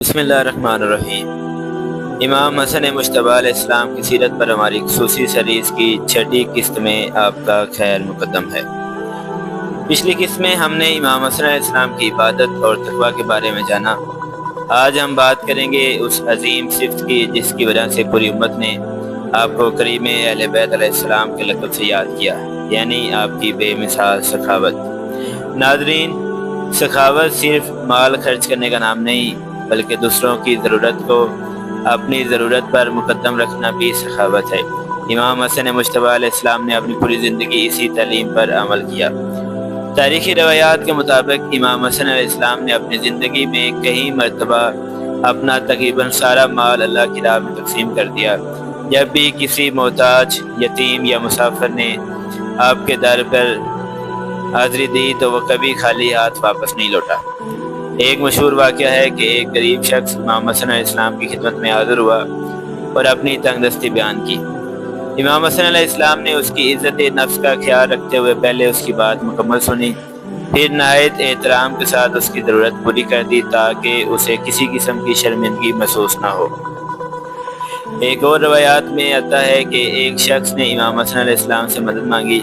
بسم اللہ الرحمن الرحیم۔ امام حسن مجتبیٰ علیہ السلام کی سیرت پر ہماری خصوصی سیریز کی چھٹی قسط میں آپ کا خیر مقدم ہے۔ پچھلی قسط میں ہم نے امام حسن علیہ السلام کی عبادت اور تقویٰ کے بارے میں جانا۔ آج ہم بات کریں گے اس عظیم صفت کی جس کی وجہ سے پوری امت نے آپ کو کریم اہل بیت علیہ السلام کے لقب سے یاد کیا، یعنی آپ کی بے مثال سخاوت۔ ناظرین، سخاوت صرف مال خرچ کرنے کا نام نہیں بلکہ دوسروں کی ضرورت کو اپنی ضرورت پر مقدم رکھنا بھی سخاوت ہے۔ امام حسن مجتبیٰ علیہ السلام نے اپنی پوری زندگی اسی تعلیم پر عمل کیا۔ تاریخی روایات کے مطابق امام حسن علیہ السلام نے اپنی زندگی میں کئی مرتبہ اپنا تقریباً سارا مال اللہ کی راہ میں تقسیم کر دیا۔ جب بھی کسی محتاج، یتیم یا مسافر نے آپ کے در پر حاضری دی تو وہ کبھی خالی ہاتھ واپس نہیں لوٹا۔ ایک مشہور واقعہ ہے کہ ایک غریب شخص امام حسن علیہ السلام کی خدمت میں حاضر ہوا اور اپنی تنگ دستی بیان کی۔ امام حسن علیہ السلام نے اس کی عزت نفس کا خیال رکھتے ہوئے پہلے اس کی بات مکمل سنی، پھر نہایت احترام کے ساتھ اس کی ضرورت پوری کر دی تاکہ اسے کسی قسم کی شرمندگی محسوس نہ ہو۔ ایک اور روایات میں آتا ہے کہ ایک شخص نے امام حسن علیہ السلام سے مدد مانگی۔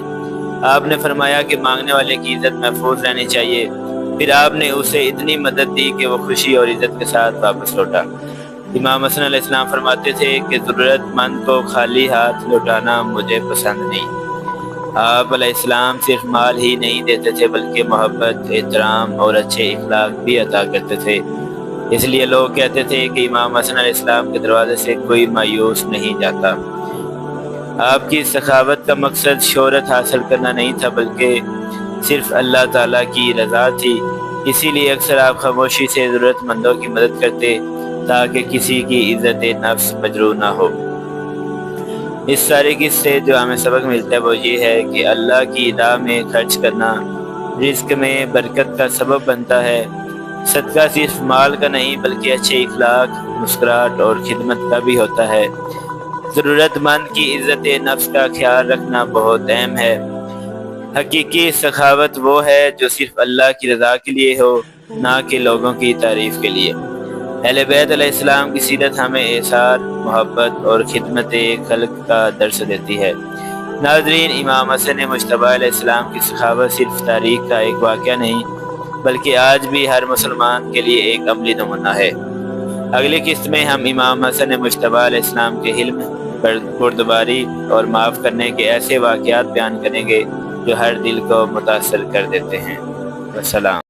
آپ نے فرمایا کہ مانگنے والے کی عزت محفوظ رہنی چاہیے۔ پھر آپ نے اسے اتنی مدد دی کہ وہ خوشی اور عزت کے ساتھ واپس لوٹا۔ امام حسن علیہ السلام فرماتے تھے کہ ضرورت مند کو خالی ہاتھ لوٹانا مجھے پسند نہیں۔ آپ علیہ السلام صرف مال ہی نہیں دیتے تھے بلکہ محبت، احترام اور اچھے اخلاق بھی عطا کرتے تھے۔ اس لیے لوگ کہتے تھے کہ امام حسن علیہ السلام کے دروازے سے کوئی مایوس نہیں جاتا۔ آپ کی سخاوت کا مقصد شہرت حاصل کرنا نہیں تھا بلکہ صرف اللہ تعالیٰ کی رضا تھی۔ اسی لیے اکثر آپ خاموشی سے ضرورت مندوں کی مدد کرتے تاکہ کسی کی عزت نفس مجروح نہ ہو۔ اس ساری قصے سے جو ہمیں سبق ملتا ہے وہ یہ ہے کہ اللہ کی راہ میں خرچ کرنا رزق میں برکت کا سبب بنتا ہے۔ صدقہ صرف مال کا نہیں بلکہ اچھے اخلاق، مسکراہٹ اور خدمت کا بھی ہوتا ہے۔ ضرورت مند کی عزت نفس کا خیال رکھنا بہت اہم ہے۔ حقیقی سخاوت وہ ہے جو صرف اللہ کی رضا کے لیے ہو، نہ کہ لوگوں کی تعریف کے لیے۔ اہل بیت علیہ السلام کی سیرت ہمیں احسان، محبت اور خدمت خلق کا درس دیتی ہے۔ ناظرین، امام حسن مجتبیٰ علیہ السلام کی سخاوت صرف تاریخ کا ایک واقعہ نہیں بلکہ آج بھی ہر مسلمان کے لیے ایک عملی نمونہ ہے۔ اگلی قسط میں ہم امام حسن مجتبیٰ علیہ السلام کے حلم، بردباری اور معاف کرنے کے ایسے واقعات بیان کریں گے جو ہر دل کو متاثر کر دیتے ہیں۔ والسلام۔